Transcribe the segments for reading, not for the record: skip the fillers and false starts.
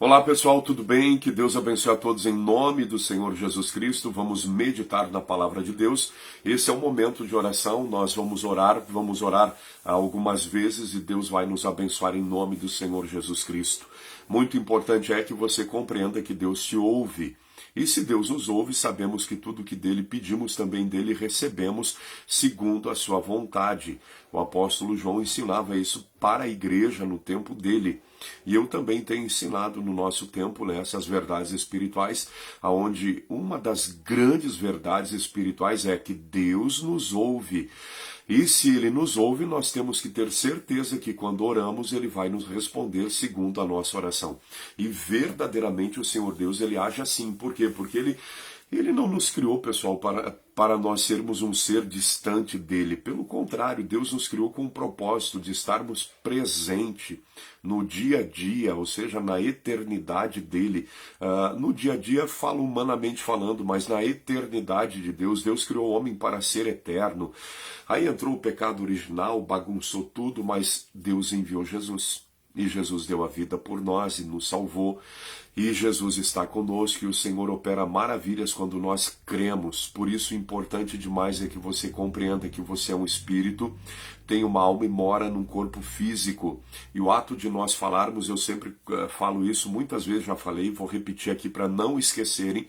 Olá pessoal, tudo bem? Que Deus abençoe a todos em nome do Senhor Jesus Cristo. Vamos meditar na palavra de Deus. Esse é um momento de oração, nós vamos orar algumas vezes e Deus vai nos abençoar em nome do Senhor Jesus Cristo. Muito importante é que você compreenda que Deus te ouve. E se Deus nos ouve, sabemos que tudo que dele pedimos também dele recebemos segundo a sua vontade. O apóstolo João ensinava isso para a igreja no tempo dele. E eu também tenho ensinado no nosso tempo essas verdades espirituais, aonde uma das grandes verdades espirituais é que Deus nos ouve. E se ele nos ouve, nós temos que ter certeza que quando oramos, ele vai nos responder segundo a nossa oração. E verdadeiramente o Senhor Deus, ele age assim. Por quê? Porque ele não nos criou, pessoal, para nós sermos um ser distante dele. Pelo contrário, Deus nos criou com o propósito de estarmos presente no dia a dia, ou seja, na eternidade dele. No dia a dia, falo humanamente falando, mas na eternidade de Deus, Deus criou o homem para ser eterno. Aí entrou o pecado original, bagunçou tudo, mas Deus enviou Jesus. E Jesus deu a vida por nós e nos salvou. E Jesus está conosco e o Senhor opera maravilhas quando nós cremos. Por isso, importante demais é que você compreenda que você é um espírito, tem uma alma e mora num corpo físico. E o ato de nós falarmos, eu sempre falo isso, muitas vezes já falei, vou repetir aqui para não esquecerem,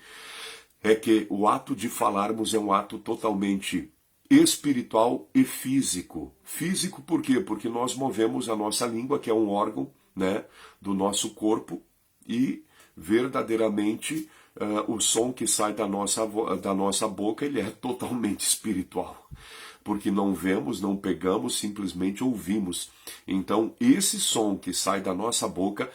é que o ato de falarmos é um ato totalmente espiritual e físico. Físico por quê? Porque nós movemos a nossa língua, que é um órgão, do nosso corpo, e verdadeiramente o som que sai da nossa boca, ele é totalmente espiritual. Porque não vemos, não pegamos, simplesmente ouvimos. Então, esse som que sai da nossa boca,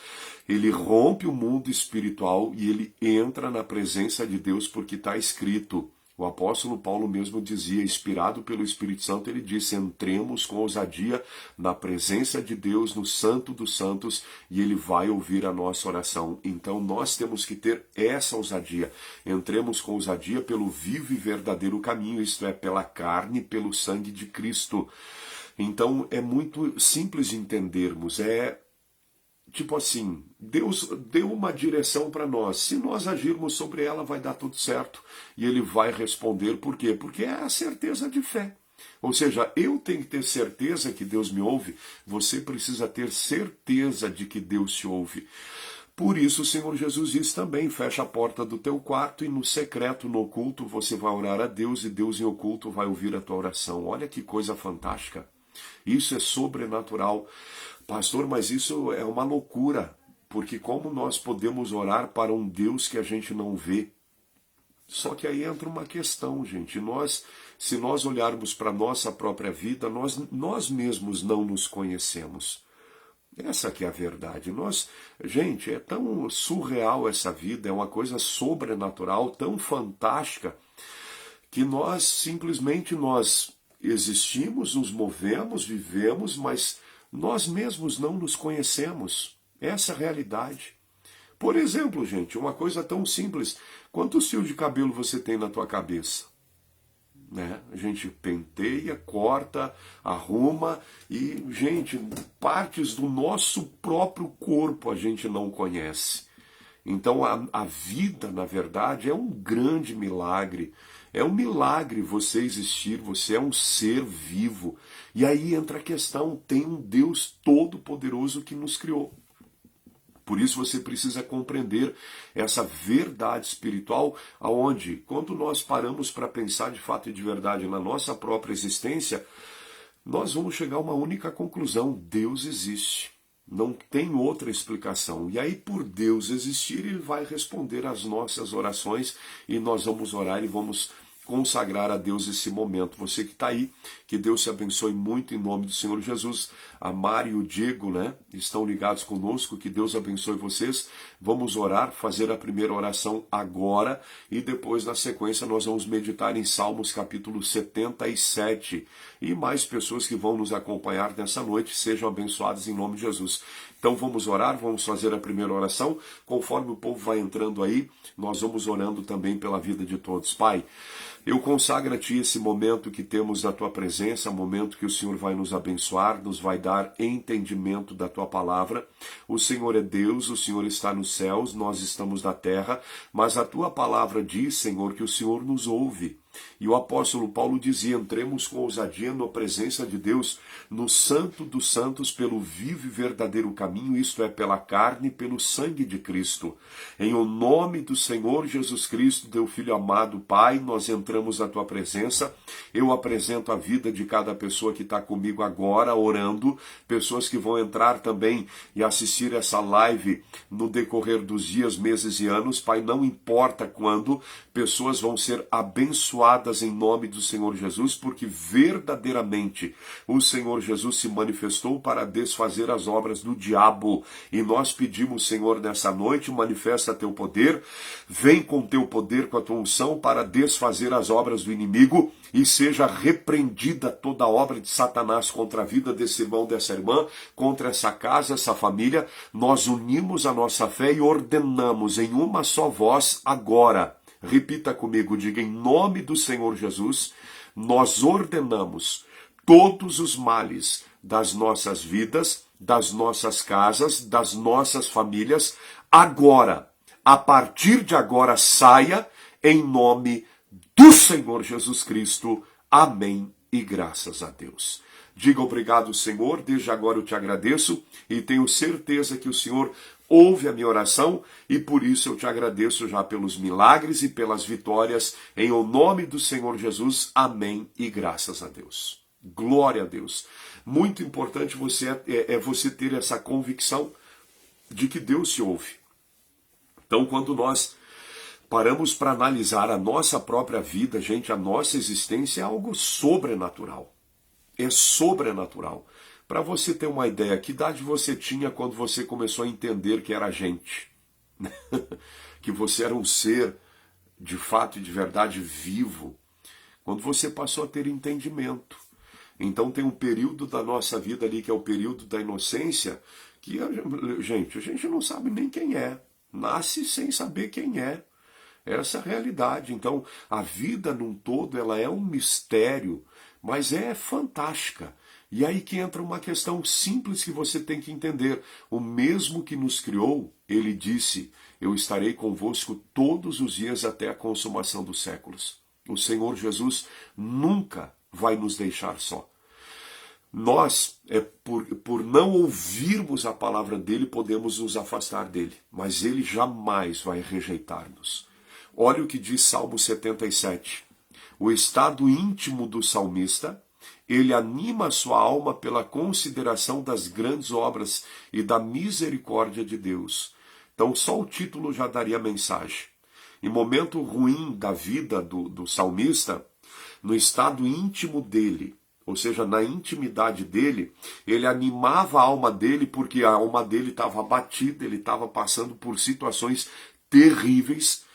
ele rompe o mundo espiritual e ele entra na presença de Deus, porque está escrito. O apóstolo Paulo mesmo dizia, inspirado pelo Espírito Santo, ele disse, entremos com ousadia na presença de Deus, no Santo dos Santos, e ele vai ouvir a nossa oração. Então nós temos que ter essa ousadia. Entremos com ousadia pelo vivo e verdadeiro caminho, isto é, pela carne, pelo sangue de Cristo. Então é muito simples de entendermos, tipo assim, Deus deu uma direção para nós. Se nós agirmos sobre ela, vai dar tudo certo. E ele vai responder. Por quê? Porque é a certeza de fé. Ou seja, eu tenho que ter certeza que Deus me ouve. Você precisa ter certeza de que Deus te ouve. Por isso o Senhor Jesus diz também, fecha a porta do teu quarto e no secreto, no oculto, você vai orar a Deus e Deus em oculto vai ouvir a tua oração. Olha que coisa fantástica. Isso é sobrenatural. Pastor, mas isso é uma loucura, porque como nós podemos orar para um Deus que a gente não vê? Só que aí entra uma questão, gente. Se nós olharmos para a nossa própria vida, nós mesmos não nos conhecemos. Essa que é a verdade. Gente, é tão surreal essa vida, é uma coisa sobrenatural, tão fantástica, que nós existimos, nos movemos, vivemos, mas nós mesmos não nos conhecemos. Essa é a realidade. Por exemplo, gente, uma coisa tão simples. Quantos fios de cabelo você tem na tua cabeça? A gente penteia, corta, arruma e, gente, partes do nosso próprio corpo a gente não conhece. Então a vida, na verdade, é um grande milagre. É um milagre você existir, você é um ser vivo. E aí entra a questão, tem um Deus todo-poderoso que nos criou. Por isso você precisa compreender essa verdade espiritual, aonde, quando nós paramos para pensar de fato e de verdade na nossa própria existência, nós vamos chegar a uma única conclusão, Deus existe. Não tem outra explicação. E aí, por Deus existir, ele vai responder às nossas orações e nós vamos orar e vamos consagrar a Deus esse momento. Você que está aí, que Deus te abençoe muito em nome do Senhor Jesus. A Mari e o Diego, estão ligados conosco, que Deus abençoe vocês. Vamos orar, fazer a primeira oração agora e depois, na sequência, nós vamos meditar em Salmos capítulo 77. E mais pessoas que vão nos acompanhar nessa noite, sejam abençoadas em nome de Jesus. Então vamos orar, vamos fazer a primeira oração. Conforme o povo vai entrando aí, nós vamos orando também pela vida de todos. Pai, eu consagro a Ti esse momento que temos da Tua presença, momento que o Senhor vai nos abençoar, nos vai dar entendimento da Tua palavra. O Senhor é Deus, o Senhor está nos céus, nós estamos na terra, mas a Tua palavra diz, Senhor, que o Senhor nos ouve. E o apóstolo Paulo dizia, entremos com ousadia na presença de Deus, no santo dos santos, pelo vivo e verdadeiro caminho, isto é, pela carne e pelo sangue de Cristo. Em o nome do Senhor Jesus Cristo, teu Filho amado, Pai, nós entramos na tua presença. Eu apresento a vida de cada pessoa que está comigo agora, orando, pessoas que vão entrar também e assistir essa live no decorrer dos dias, meses e anos. Pai, não importa quando, pessoas vão ser abençoadas em nome do Senhor Jesus, porque verdadeiramente o Senhor Jesus se manifestou para desfazer as obras do diabo. E nós pedimos, Senhor, nessa noite, manifesta teu poder, vem com teu poder, com a tua unção, para desfazer as obras do inimigo, e seja repreendida toda obra de Satanás contra a vida desse irmão, dessa irmã, contra essa casa, essa família. Nós unimos a nossa fé e ordenamos em uma só voz agora. Repita comigo, diga, em nome do Senhor Jesus, nós ordenamos todos os males das nossas vidas, das nossas casas, das nossas famílias, agora, a partir de agora, saia em nome do Senhor Jesus Cristo. Amém e graças a Deus. Diga obrigado, Senhor, desde agora eu te agradeço e tenho certeza que o Senhor ouve a minha oração e por isso eu te agradeço já pelos milagres e pelas vitórias, em o nome do Senhor Jesus. Amém e graças a Deus. Glória a Deus. Muito importante você ter essa convicção de que Deus te ouve. Então, quando nós paramos para analisar a nossa própria vida, gente, a nossa existência é algo sobrenatural. É sobrenatural. Para você ter uma ideia, que idade você tinha quando você começou a entender que era gente? Que você era um ser de fato e de verdade vivo? Quando você passou a ter entendimento. Então tem um período da nossa vida ali, que é o período da inocência, que, gente, a gente não sabe nem quem é. Nasce sem saber quem é. Essa é a realidade. Então, a vida num todo, ela é um mistério, mas é fantástica. E aí que entra uma questão simples que você tem que entender. O mesmo que nos criou, ele disse, eu estarei convosco todos os dias até a consumação dos séculos. O Senhor Jesus nunca vai nos deixar só. Nós, por não ouvirmos a palavra dele, podemos nos afastar dele, mas ele jamais vai rejeitar-nos. Olha o que diz Salmo 77. O estado íntimo do salmista, ele anima a sua alma pela consideração das grandes obras e da misericórdia de Deus. Então só o título já daria mensagem. Em momento ruim da vida do salmista, no estado íntimo dele, ou seja, na intimidade dele, ele animava a alma dele porque a alma dele estava abatida, ele estava passando por situações terríveis.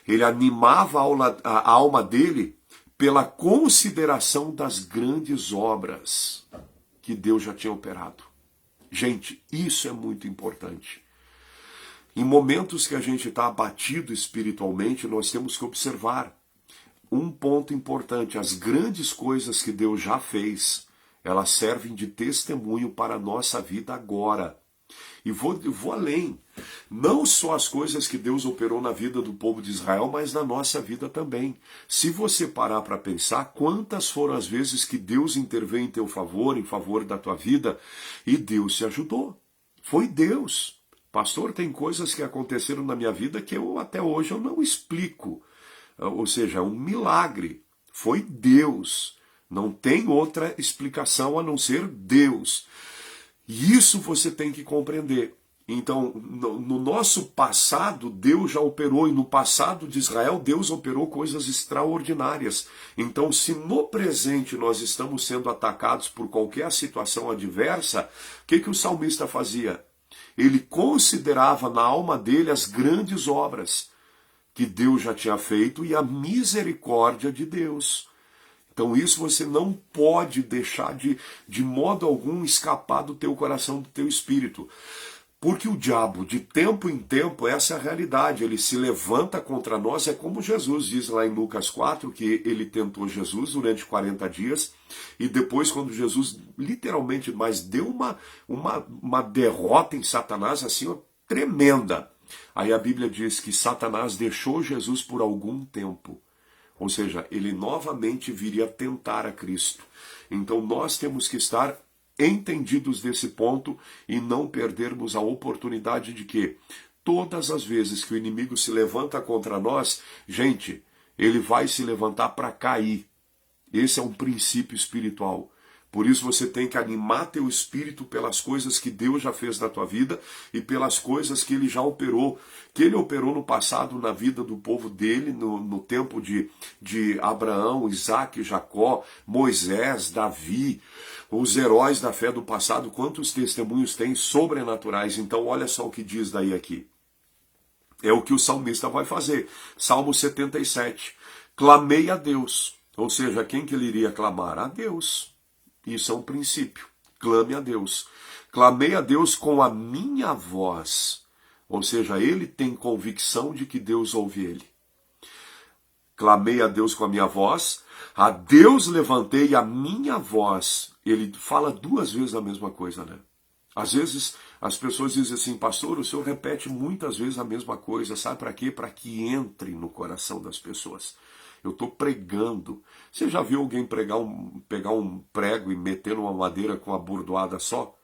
Ele animava a alma dele pela consideração das grandes obras que Deus já tinha operado. Gente, isso é muito importante. Em momentos que a gente está abatido espiritualmente, nós temos que observar um ponto importante. As grandes coisas que Deus já fez, elas servem de testemunho para a nossa vida agora. E vou além. Não só as coisas que Deus operou na vida do povo de Israel, mas na nossa vida também. Se você parar para pensar, quantas foram as vezes que Deus interveio em teu favor, em favor da tua vida, e Deus te ajudou. Foi Deus. Pastor, tem coisas que aconteceram na minha vida que até hoje eu não explico. Ou seja, um milagre. Foi Deus. Não tem outra explicação a não ser Deus. E isso você tem que compreender. Então, no nosso passado, Deus já operou, e no passado de Israel, Deus operou coisas extraordinárias. Então, se no presente nós estamos sendo atacados por qualquer situação adversa, o que o salmista fazia? Ele considerava na alma dele as grandes obras que Deus já tinha feito e a misericórdia de Deus. Então isso você não pode deixar de modo algum escapar do teu coração, do teu espírito. Porque o diabo, de tempo em tempo, essa é a realidade, ele se levanta contra nós, é como Jesus diz lá em Lucas 4, que ele tentou Jesus durante 40 dias, e depois quando Jesus literalmente deu uma derrota em Satanás, assim, ó, tremenda. Aí a Bíblia diz que Satanás deixou Jesus por algum tempo. Ou seja, ele novamente viria tentar a Cristo. Então nós temos que estar entendidos desse ponto e não perdermos a oportunidade de que todas as vezes que o inimigo se levanta contra nós, gente, ele vai se levantar para cair. Esse é um princípio espiritual. Por isso você tem que animar teu espírito pelas coisas que Deus já fez na tua vida e pelas coisas que ele já operou. Que ele operou no passado na vida do povo dele, no tempo de Abraão, Isaac, Jacó, Moisés, Davi, os heróis da fé do passado. Quantos testemunhos tem sobrenaturais? Então olha só o que diz daí aqui. É o que o salmista vai fazer. Salmo 77. Clamei a Deus. Ou seja, quem que ele iria clamar? A Deus. Isso é um princípio. Clame a Deus. Clamei a Deus com a minha voz. Ou seja, ele tem convicção de que Deus ouve ele. Clamei a Deus com a minha voz. A Deus levantei a minha voz. Ele fala duas vezes a mesma coisa, né? Às vezes as pessoas dizem assim, pastor, o senhor repete muitas vezes a mesma coisa. Sabe para quê? Para que entre no coração das pessoas. Eu estou pregando. Você já viu alguém pegar um prego e meter numa madeira com a bordoada só?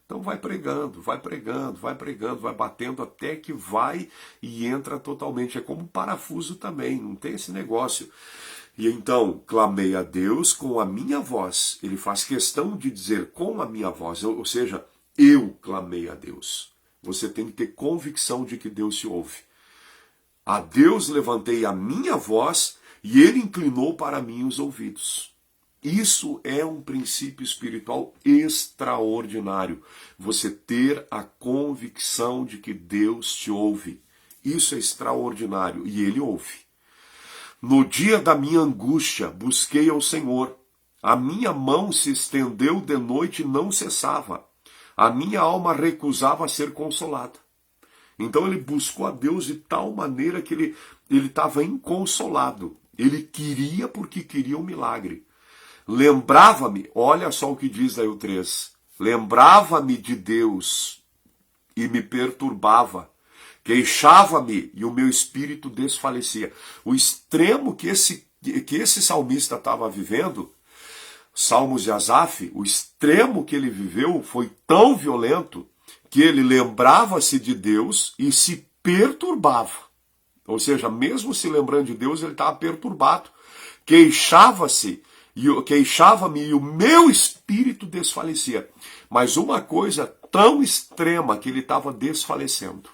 Então vai pregando, vai pregando, vai pregando, vai batendo até que vai e entra totalmente. É como um parafuso também, não tem esse negócio. E então, clamei a Deus com a minha voz. Ele faz questão de dizer com a minha voz, ou seja, eu clamei a Deus. Você tem que ter convicção de que Deus te ouve. A Deus levantei a minha voz e ele inclinou para mim os ouvidos. Isso é um princípio espiritual extraordinário. Você ter a convicção de que Deus te ouve. Isso é extraordinário e ele ouve. No dia da minha angústia, busquei ao Senhor. A minha mão se estendeu de noite e não cessava. A minha alma recusava ser consolada. Então ele buscou a Deus de tal maneira que ele estava inconsolado. Ele queria porque queria um milagre. Lembrava-me, olha só o que diz aí o 3. Lembrava-me de Deus e me perturbava. Queixava-me e o meu espírito desfalecia. O extremo que esse salmista estava vivendo, Salmos de Asaf, o extremo que ele viveu foi tão violento que ele lembrava-se de Deus e se perturbava. Ou seja, mesmo se lembrando de Deus, ele estava perturbado. Queixava-me e o meu espírito desfalecia. Mas uma coisa tão extrema que ele estava desfalecendo.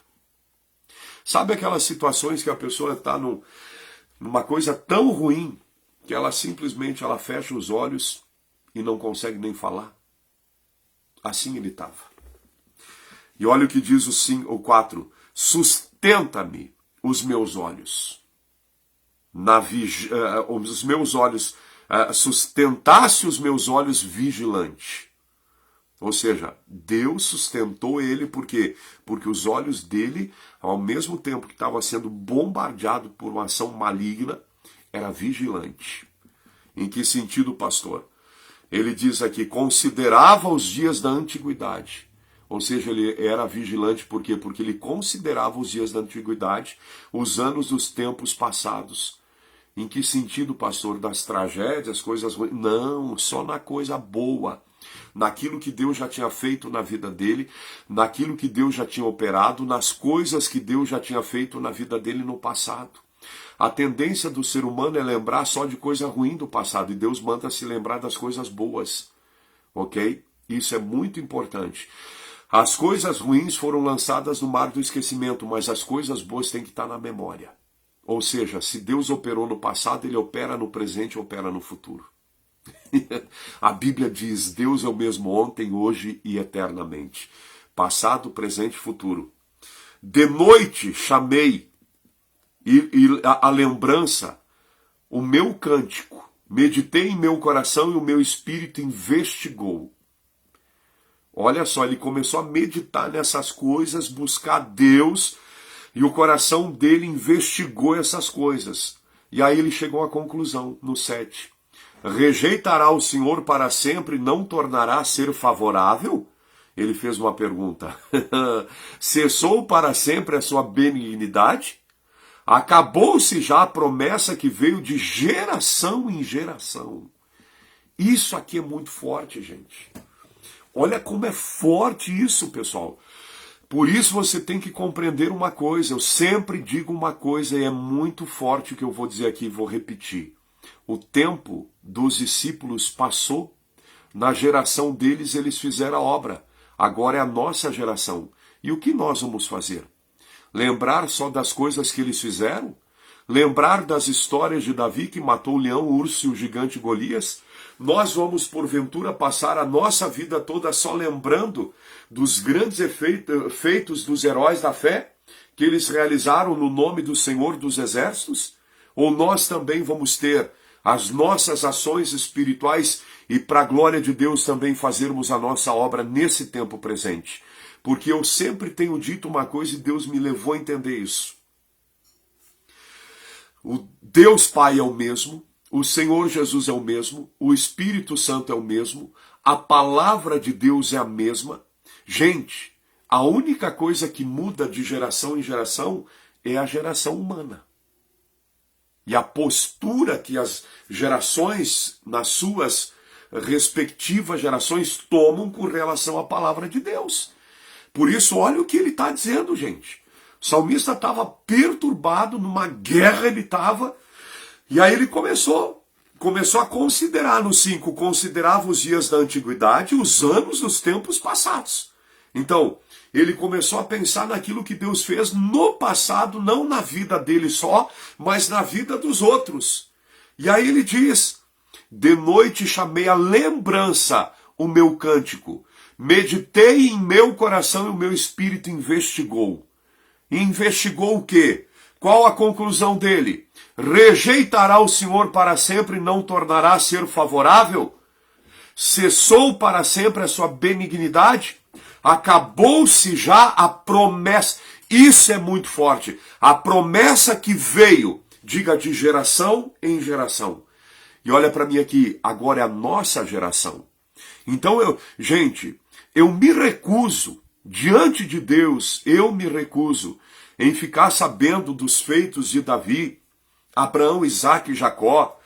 Sabe aquelas situações que a pessoa está numa coisa tão ruim que ela simplesmente fecha os olhos e não consegue nem falar? Assim ele estava. E olha o que diz o 4. Sustenta-me os meus olhos. Os meus olhos, sustentasse os meus olhos vigilante. Ou seja, Deus sustentou ele porque os olhos dele, ao mesmo tempo que estava sendo bombardeado por uma ação maligna, era vigilante. Em que sentido, pastor? Ele diz aqui, considerava os dias da antiguidade. Ou seja, ele era vigilante por quê? Porque ele considerava os dias da antiguidade, os anos dos tempos passados. Em que sentido, pastor? Das tragédias, coisas ruins? Não, só na coisa boa. Naquilo que Deus já tinha feito na vida dele, naquilo que Deus já tinha operado, nas coisas que Deus já tinha feito na vida dele no passado. A tendência do ser humano é lembrar só de coisa ruim do passado, e Deus manda se lembrar das coisas boas. Ok? Isso é muito importante. As coisas ruins foram lançadas no mar do esquecimento, mas as coisas boas têm que estar na memória. Ou seja, se Deus operou no passado, ele opera no presente e opera no futuro. A Bíblia diz, Deus é o mesmo ontem, hoje e eternamente. Passado, presente e futuro. De noite chamei, e a lembrança, o meu cântico, Meditei em meu coração e o meu espírito investigou. Olha só, ele começou a meditar nessas coisas, buscar Deus, e o coração dele investigou essas coisas. E aí ele chegou à conclusão, no 7. Rejeitará o Senhor para sempre, não tornará a ser favorável? Ele fez uma pergunta. Cessou para sempre a sua benignidade? Acabou-se já a promessa que veio de geração em geração. Isso aqui é muito forte, gente. Olha como é forte isso, pessoal. Por isso você tem que compreender uma coisa. Eu sempre digo uma coisa e é muito forte o que eu vou dizer aqui, vou repetir. O tempo dos discípulos passou. Na geração deles eles fizeram a obra. Agora é a nossa geração. E o que nós vamos fazer? Lembrar só das coisas que eles fizeram? Lembrar das histórias de Davi que matou o leão, o urso e o gigante Golias? Nós vamos, porventura, passar a nossa vida toda só lembrando dos grandes feitos dos heróis da fé que eles realizaram no nome do Senhor dos Exércitos? Ou nós também vamos ter as nossas ações espirituais e, para a glória de Deus, também fazermos a nossa obra nesse tempo presente? Porque eu sempre tenho dito uma coisa e Deus me levou a entender isso. O Deus Pai é o mesmo, o Senhor Jesus é o mesmo, o Espírito Santo é o mesmo, a palavra de Deus é a mesma. Gente, a única coisa que muda de geração em geração é a geração humana. E a postura que as gerações, nas suas respectivas gerações, tomam com relação à palavra de Deus. Por isso, olha o que ele está dizendo, gente. O salmista estava perturbado, numa guerra ele estava, e aí ele começou a considerar no 5, considerava os dias da antiguidade, os anos dos tempos passados. Então, ele começou a pensar naquilo que Deus fez no passado, não na vida dele só, mas na vida dos outros. E aí ele diz, de noite chamei a lembrança o meu cântico, meditei em meu coração e o meu espírito investigou. E investigou o quê? Qual a conclusão dele? Rejeitará o Senhor para sempre e não tornará a ser favorável? Cessou para sempre a sua benignidade? Acabou-se já a promessa. Isso é muito forte. A promessa que veio, diga de geração em geração. E olha para mim aqui, agora é a nossa geração. Então, eu me recuso, diante de Deus, eu me recuso em ficar sabendo dos feitos de Davi, Abraão, Isaque e Jacó,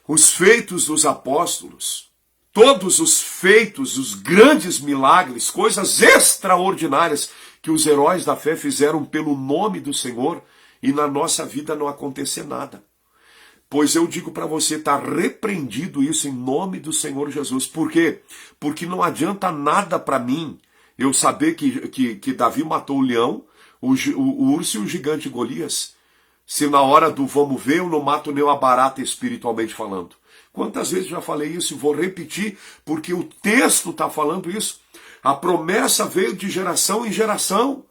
os feitos dos apóstolos, todos os feitos, os grandes milagres, coisas extraordinárias que os heróis da fé fizeram pelo nome do Senhor, e na nossa vida não acontecer nada. Pois eu digo para você, está repreendido isso em nome do Senhor Jesus. Por quê? Porque não adianta nada para mim eu saber que Davi matou o leão, o urso e o gigante Golias, se na hora do vamos ver eu não mato nem uma barata espiritualmente falando. Quantas vezes já falei isso e vou repetir, porque o texto está falando isso. A promessa veio de geração em geração.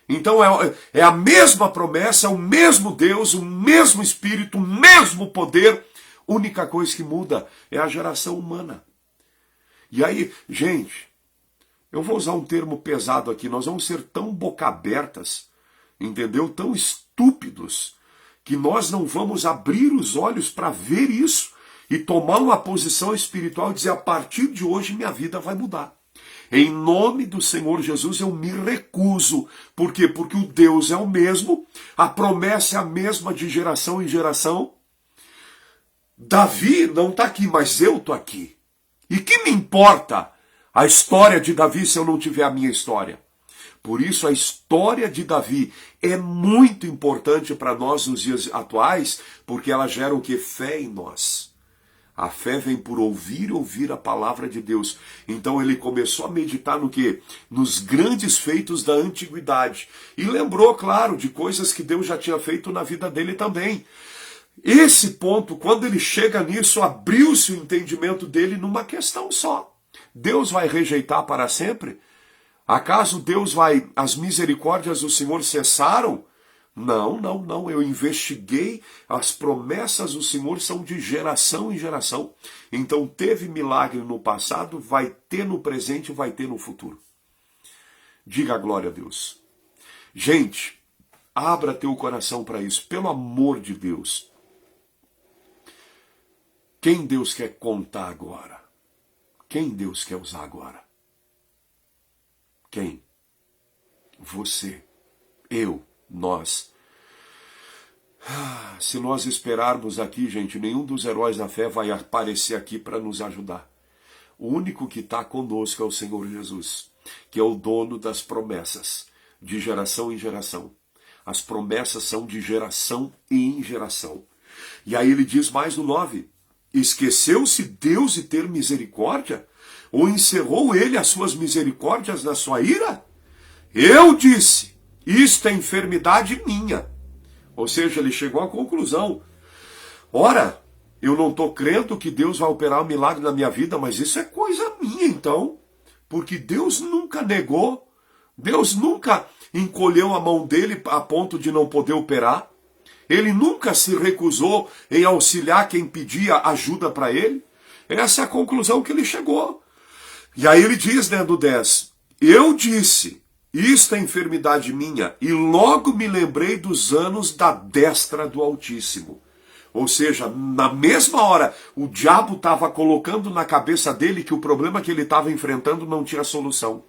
Então é a mesma promessa, é o mesmo Deus, o mesmo Espírito, o mesmo poder. Única coisa que muda é a geração humana. E aí, gente, eu vou usar um termo pesado aqui, nós vamos ser tão boca abertas, entendeu? Tão estúpidos, que nós não vamos abrir os olhos para ver isso e tomar uma posição espiritual e dizer, a partir de hoje minha vida vai mudar. Em nome do Senhor Jesus eu me recuso. Por quê? Porque o Deus é o mesmo, a promessa é a mesma de geração em geração. Davi não está aqui, mas eu estou aqui. E que me importa a história de Davi se eu não tiver a minha história? Por isso a história de Davi é muito importante para nós nos dias atuais, porque ela gera o que? Fé em nós. A fé vem por ouvir e ouvir a palavra de Deus. Então ele começou a meditar no quê? Nos grandes feitos da antiguidade. E lembrou, claro, de coisas que Deus já tinha feito na vida dele também. Esse ponto, quando ele chega nisso, abriu-se o entendimento dele numa questão só. Deus vai rejeitar para sempre? Acaso Deus vai... As misericórdias do Senhor cessaram? Não, não, não. Eu investiguei, as promessas do Senhor são de geração em geração. Então teve milagre no passado, vai ter no presente e vai ter no futuro. Diga a glória a Deus. Gente, abra teu coração para isso, pelo amor de Deus. Quem Deus quer contar agora? Quem Deus quer usar agora? Quem? Você, eu, nós. Se nós esperarmos aqui, gente, nenhum dos heróis da fé vai aparecer aqui para nos ajudar. O único que está conosco é o Senhor Jesus, que é o dono das promessas, de geração em geração. As promessas são de geração em geração. E aí ele diz mais no 9, esqueceu-se Deus de ter misericórdia? Ou encerrou ele as suas misericórdias na sua ira? Eu disse, isto é enfermidade minha. Ou seja, ele chegou à conclusão. Ora, eu não estou crendo que Deus vai operar um milagre na minha vida, mas isso é coisa minha então. Porque Deus nunca negou, Deus nunca encolheu a mão dele a ponto de não poder operar. Ele nunca se recusou em auxiliar quem pedia ajuda para ele. Essa é a conclusão que ele chegou. E aí ele diz, né, do 10, eu disse, isto é enfermidade minha, e logo me lembrei dos anos da destra do Altíssimo. Ou seja, na mesma hora, o diabo estava colocando na cabeça dele que o problema que ele estava enfrentando não tinha solução.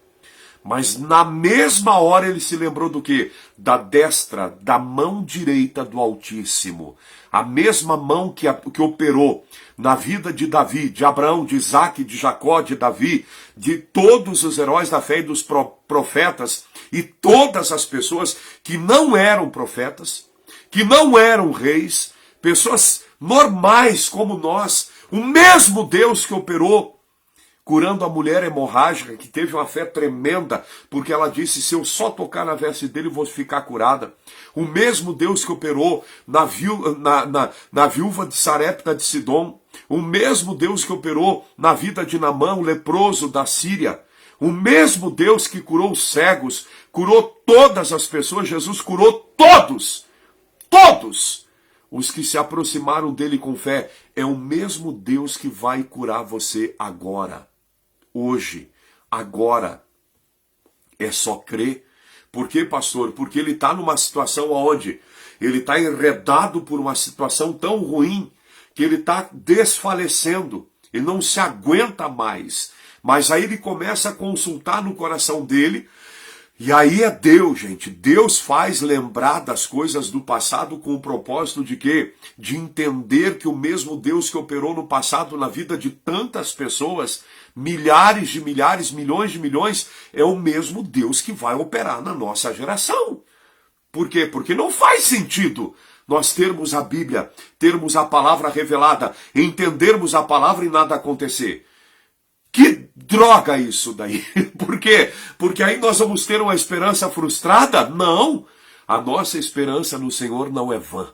Mas na mesma hora ele se lembrou do quê? Da destra, da mão direita do Altíssimo. A mesma mão que operou na vida de Davi, de Abraão, de Isaac, de Jacó, de Davi, de todos os heróis da fé e dos profetas, e todas as pessoas que não eram profetas, que não eram reis, pessoas normais como nós, o mesmo Deus que operou curando a mulher hemorrágica, que teve uma fé tremenda, porque ela disse, se eu só tocar na veste dele, eu vou ficar curada. O mesmo Deus que operou na viúva de Sarepta de Sidom, o mesmo Deus que operou na vida de Naamã, o leproso da Síria, o mesmo Deus que curou os cegos, curou todas as pessoas, Jesus curou todos, os que se aproximaram dele com fé. É o mesmo Deus que vai curar você agora. Hoje, agora, é só crer. Por quê, pastor? Porque ele está numa situação onde ele está enredado por uma situação tão ruim que ele está desfalecendo, ele não se aguenta mais. Mas aí ele começa a consultar no coração dele, e aí é Deus, gente. Deus faz lembrar das coisas do passado com o propósito de quê? De entender que o mesmo Deus que operou no passado na vida de tantas pessoas, milhares de milhares, milhões de milhões, é o mesmo Deus que vai operar na nossa geração. Por quê? Porque não faz sentido nós termos a Bíblia, termos a palavra revelada, entendermos a palavra e nada acontecer. Que droga isso daí! Por quê? Porque aí nós vamos ter uma esperança frustrada? Não! A nossa esperança no Senhor não é vã.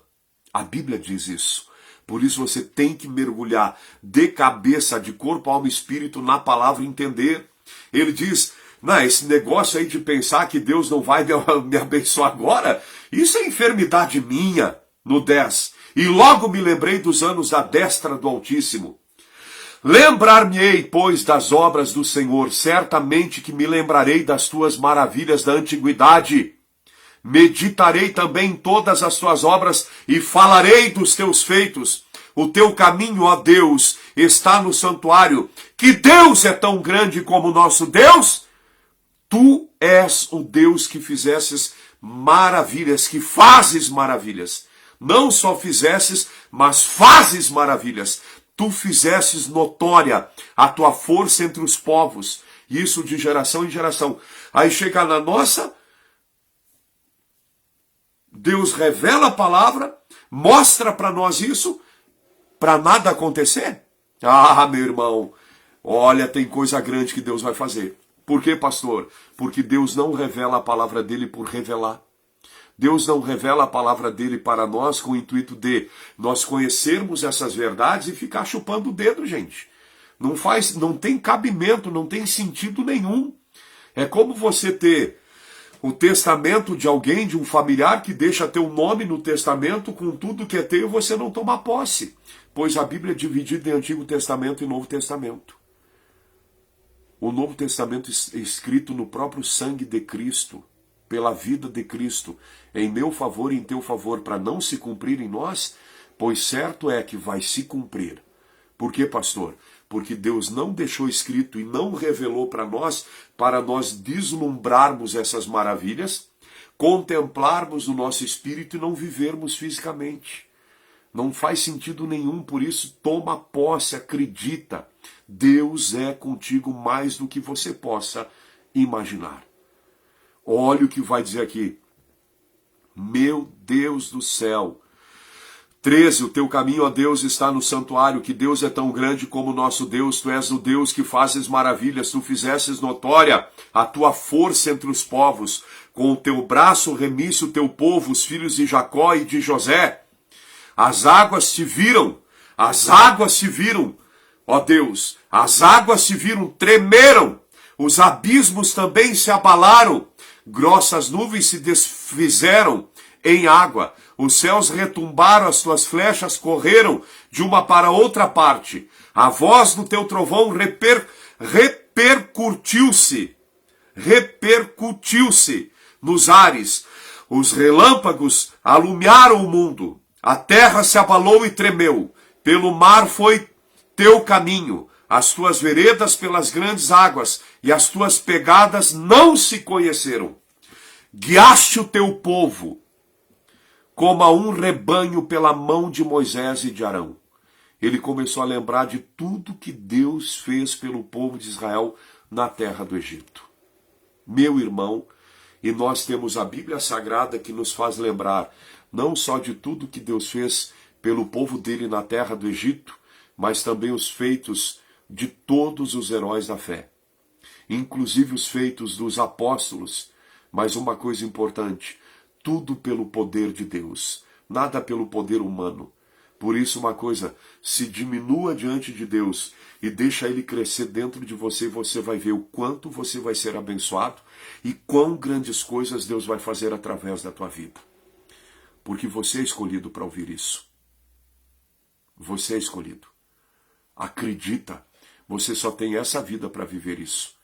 A Bíblia diz isso. Por isso você tem que mergulhar de cabeça, de corpo, alma e espírito na palavra e entender. Ele diz, não, esse negócio aí de pensar que Deus não vai me abençoar agora, isso é enfermidade minha, no 10. E logo me lembrei dos anos da destra do Altíssimo. Lembrar-me-ei, pois, das obras do Senhor, certamente que me lembrarei das tuas maravilhas da antiguidade. Meditarei também em todas as tuas obras e falarei dos teus feitos. O teu caminho, ó Deus, está no santuário. Que Deus é tão grande como o nosso Deus? Tu és o Deus que fizesses maravilhas, que fazes maravilhas. Não só fizesses, mas fazes maravilhas. Tu fizesses notória a tua força entre os povos. Isso de geração em geração. Aí chega na nossa, Deus revela a palavra, mostra para nós isso, para nada acontecer. Ah, meu irmão, olha, tem coisa grande que Deus vai fazer. Por quê, pastor? Porque Deus não revela a palavra dele por revelar. Deus não revela a palavra dele para nós com o intuito de nós conhecermos essas verdades e ficar chupando o dedo, gente. Não tem cabimento, não tem sentido nenhum. É como você ter o testamento de alguém, de um familiar que deixa teu nome no testamento com tudo que é teu, você não toma posse. Pois a Bíblia é dividida em Antigo Testamento e Novo Testamento. O Novo Testamento é escrito no próprio sangue de Cristo, pela vida de Cristo, em meu favor e em teu favor, para não se cumprir em nós, pois certo é que vai se cumprir. Por quê, pastor? Porque Deus não deixou escrito e não revelou para nós deslumbrarmos essas maravilhas, contemplarmos o nosso espírito e não vivermos fisicamente. Não faz sentido nenhum, por isso toma posse, acredita. Deus é contigo mais do que você possa imaginar. Olha o que vai dizer aqui. Meu Deus do céu. 13, o teu caminho, ó Deus, está no santuário, que Deus é tão grande como o nosso Deus, tu és o Deus que fazes maravilhas, tu fizesses notória a tua força entre os povos, com o teu braço remisse o teu povo, os filhos de Jacó e de José. As águas se viram, ó Deus, as águas se viram, tremeram, os abismos também se abalaram, grossas nuvens se desfizeram em água, os céus retumbaram, as tuas flechas correram de uma para outra parte, a voz do teu trovão repercutiu-se nos ares, os relâmpagos alumiaram o mundo, a terra se abalou e tremeu, pelo mar foi teu caminho, as tuas veredas pelas grandes águas, e as tuas pegadas não se conheceram. Guiaste o teu povo, como a um rebanho pela mão de Moisés e de Arão. Ele começou a lembrar de tudo que Deus fez pelo povo de Israel na terra do Egito. Meu irmão, e nós temos a Bíblia Sagrada que nos faz lembrar não só de tudo que Deus fez pelo povo dele na terra do Egito, mas também os feitos de todos os heróis da fé, inclusive os feitos dos apóstolos. Mas uma coisa importante, tudo pelo poder de Deus, nada pelo poder humano. Por isso uma coisa, se diminua diante de Deus e deixa Ele crescer dentro de você, você vai ver o quanto você vai ser abençoado e quão grandes coisas Deus vai fazer através da tua vida. Porque você é escolhido para ouvir isso. Você é escolhido. Acredita, você só tem essa vida para viver isso.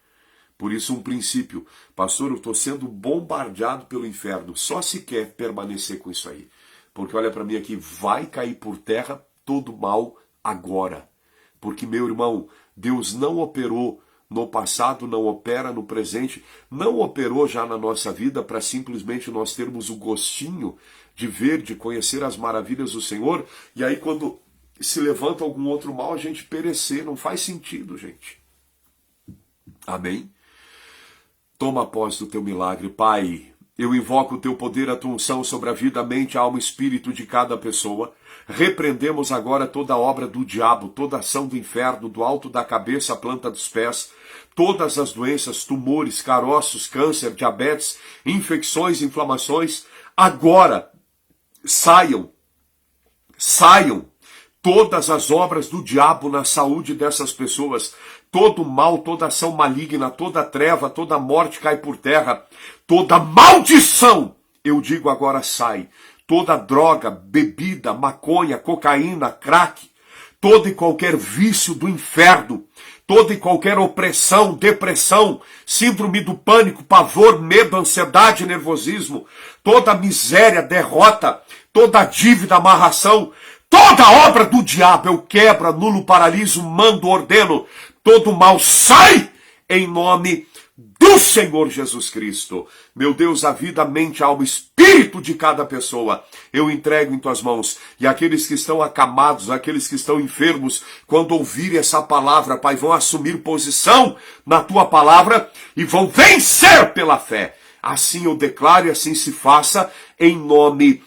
Por isso um princípio, pastor, eu estou sendo bombardeado pelo inferno, só se quer permanecer com isso aí. Porque olha para mim aqui, vai cair por terra todo mal agora. Porque, meu irmão, Deus não operou no passado, não opera no presente, não operou já na nossa vida para simplesmente nós termos o gostinho de ver, de conhecer as maravilhas do Senhor, e aí quando se levanta algum outro mal, a gente perecer. Não faz sentido, gente. Amém? Toma posse do teu milagre, Pai. Eu invoco o teu poder, a tua unção sobre a vida, a mente, a alma e espírito de cada pessoa. Repreendemos agora toda obra do diabo, toda ação do inferno, do alto da cabeça à planta dos pés, todas as doenças, tumores, caroços, câncer, diabetes, infecções, inflamações, agora saiam todas as obras do diabo na saúde dessas pessoas. Todo mal, toda ação maligna, toda treva, toda morte cai por terra. Toda maldição, eu digo agora, sai. Toda droga, bebida, maconha, cocaína, crack, todo e qualquer vício do inferno, toda e qualquer opressão, depressão, síndrome do pânico, pavor, medo, ansiedade, nervosismo, toda miséria, derrota, toda dívida, amarração, toda obra do diabo eu quebro, anulo, paraliso, mando, ordeno. Todo mal sai em nome do Senhor Jesus Cristo. Meu Deus, a vida, a mente, a alma, espírito de cada pessoa, eu entrego em tuas mãos. E aqueles que estão acamados, aqueles que estão enfermos, quando ouvirem essa palavra, Pai, vão assumir posição na tua palavra e vão vencer pela fé. Assim eu declaro e assim se faça em nome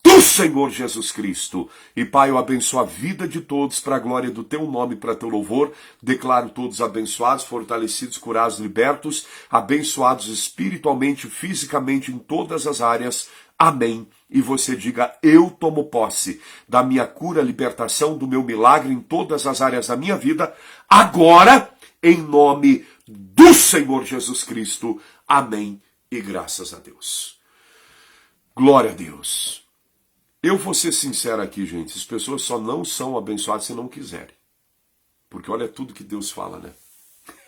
do Senhor Jesus Cristo. E Pai, eu abençoo a vida de todos para a glória do teu nome, para teu louvor. Declaro todos abençoados, fortalecidos, curados, libertos, abençoados espiritualmente, fisicamente, em todas as áreas. Amém. E você diga, eu tomo posse da minha cura, libertação, do meu milagre em todas as áreas da minha vida, agora, em nome do Senhor Jesus Cristo. Amém e graças a Deus. Glória a Deus. Eu vou ser sincero aqui, gente. As pessoas só não são abençoadas se não quiserem. Porque olha tudo que Deus fala, né?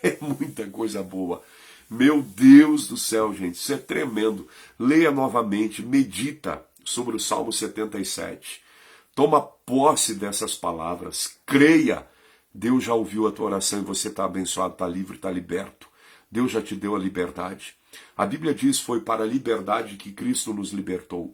É muita coisa boa. Meu Deus do céu, gente. Isso é tremendo. Leia novamente, medita sobre o Salmo 77. Toma posse dessas palavras. Creia. Deus já ouviu a tua oração e você está abençoado, está livre, está liberto. Deus já te deu a liberdade. A Bíblia diz, foi para a liberdade que Cristo nos libertou.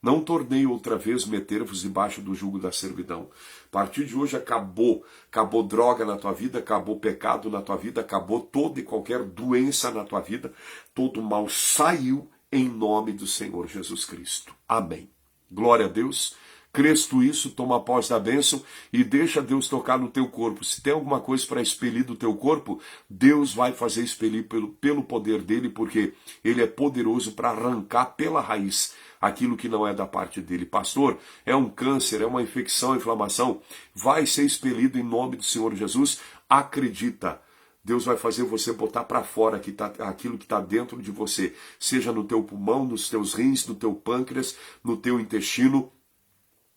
Não tornei outra vez meter-vos debaixo do jugo da servidão. A partir de hoje acabou. Acabou droga na tua vida, acabou pecado na tua vida, acabou toda e qualquer doença na tua vida. Todo mal saiu em nome do Senhor Jesus Cristo. Amém. Glória a Deus. Crês tu isso, toma posse da bênção e deixa Deus tocar no teu corpo. Se tem alguma coisa para expelir do teu corpo, Deus vai fazer expelir pelo poder dele, porque ele é poderoso para arrancar pela raiz aquilo que não é da parte dele. Pastor, é um câncer, é uma infecção, inflamação, vai ser expelido em nome do Senhor Jesus. Acredita. Deus vai fazer você botar para fora aquilo que está dentro de você, seja no teu pulmão, nos teus rins, no teu pâncreas, no teu intestino,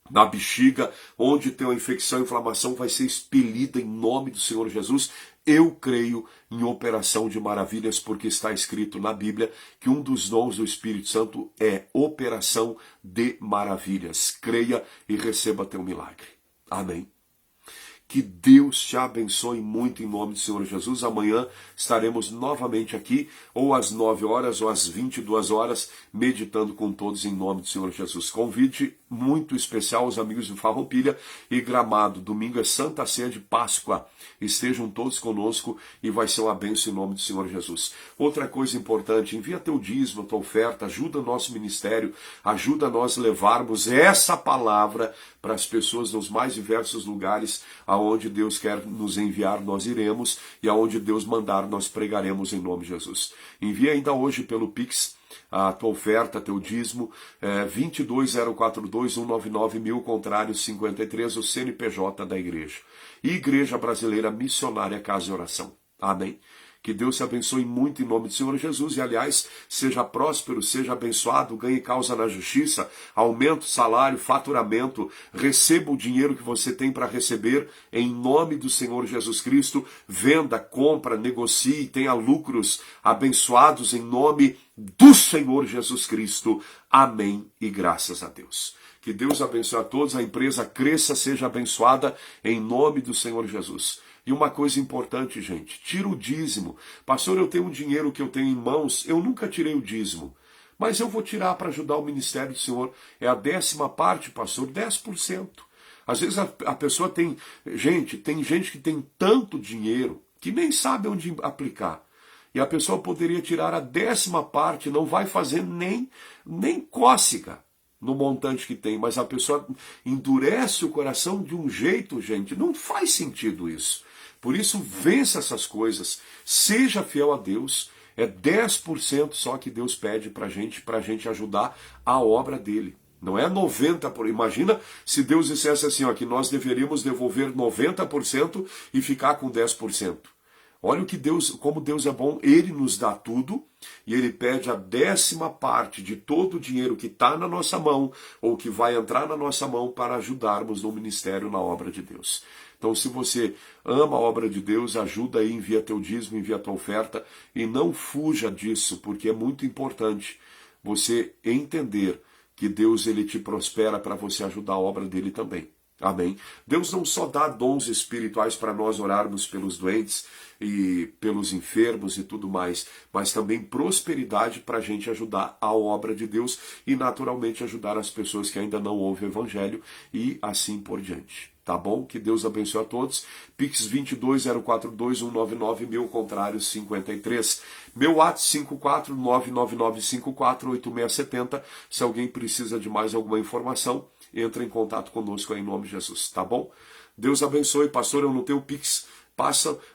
na bexiga, onde tem uma infecção, inflamação, vai ser expelida em nome do Senhor Jesus. Eu creio em operação de maravilhas, porque está escrito na Bíblia que um dos dons do Espírito Santo é operação de maravilhas. Creia e receba teu milagre. Amém. Que Deus te abençoe muito em nome do Senhor Jesus. Amanhã estaremos novamente aqui, ou às 9 horas, ou às 22 horas, meditando com todos em nome do Senhor Jesus. Convite muito especial aos amigos de Farroupilha e Gramado. Domingo é Santa Ceia de Páscoa. Estejam todos conosco e vai ser uma bênção em nome do Senhor Jesus. Outra coisa importante, envia teu dízimo, tua oferta, ajuda o nosso ministério, ajuda nós levarmos essa palavra para as pessoas nos mais diversos lugares. Aonde Deus quer nos enviar, nós iremos, e aonde Deus mandar, nós pregaremos em nome de Jesus. Envia ainda hoje pelo Pix a tua oferta, teu dízimo, 22042199 contrário 53, o CNPJ da igreja. E Igreja Brasileira Missionária Casa e Oração. Amém. Que Deus te abençoe muito em nome do Senhor Jesus. E, aliás, seja próspero, seja abençoado, ganhe causa na justiça, aumente o salário, faturamento, receba o dinheiro que você tem para receber em nome do Senhor Jesus Cristo. Venda, compra, negocie, tenha lucros abençoados em nome do Senhor Jesus Cristo. Amém e graças a Deus. Que Deus abençoe a todos, a empresa cresça, seja abençoada em nome do Senhor Jesus. E uma coisa importante, gente, tira o dízimo. Pastor, eu tenho um dinheiro que eu tenho em mãos, eu nunca tirei o dízimo. Mas eu vou tirar para ajudar o ministério do Senhor. É a 10ª parte, pastor, 10%. Às vezes a pessoa tem gente que tem tanto dinheiro que nem sabe onde aplicar. E a pessoa poderia tirar a 10ª parte, não vai fazer nem cócega no montante que tem, mas a pessoa endurece o coração de um jeito, gente, não faz sentido isso. Por isso, vença essas coisas, seja fiel a Deus, é 10% só que Deus pede para a gente ajudar a obra dele. Não é 90%. Imagina se Deus dissesse assim, ó, que nós deveríamos devolver 90% e ficar com 10%. Olha o que Deus, como Deus é bom, Ele nos dá tudo e Ele pede a 10ª parte de todo o dinheiro que está na nossa mão ou que vai entrar na nossa mão para ajudarmos no ministério, na obra de Deus. Então, se você ama a obra de Deus, ajuda aí, envia teu dízimo, envia tua oferta e não fuja disso, porque é muito importante você entender que Deus ele te prospera para você ajudar a obra dele também. Amém? Deus não só dá dons espirituais para nós orarmos pelos doentes e pelos enfermos e tudo mais, mas também prosperidade para a gente ajudar a obra de Deus e naturalmente ajudar as pessoas que ainda não ouvem o Evangelho e assim por diante. Tá bom? Que Deus abençoe a todos. Pix 22042199 contrário 53. Meu WhatsApp 54999548670. Se alguém precisa de mais alguma informação, entra em contato conosco aí, em nome de Jesus, tá bom? Deus abençoe. Pastor, eu não tenho Pix.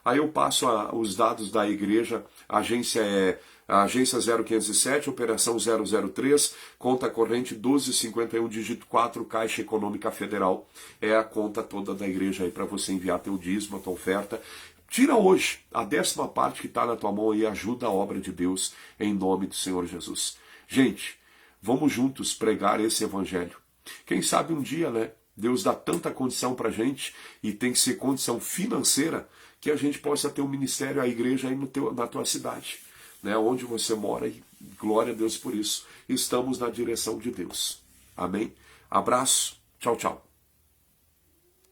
Aí eu passo os dados da igreja. A agência é a agência 0507, operação 003, conta corrente 1251, dígito 4, Caixa Econômica Federal. É a conta toda da igreja aí para você enviar teu dízimo, a tua oferta. Tira hoje a 10ª parte que está na tua mão e ajuda a obra de Deus em nome do Senhor Jesus. Gente, vamos juntos pregar esse evangelho. Quem sabe um dia, né? Deus dá tanta condição para a gente e tem que ser condição financeira que a gente possa ter um ministério, a igreja aí na tua cidade, né? Onde você mora, e glória a Deus por isso. Estamos na direção de Deus. Amém? Abraço. Tchau, tchau.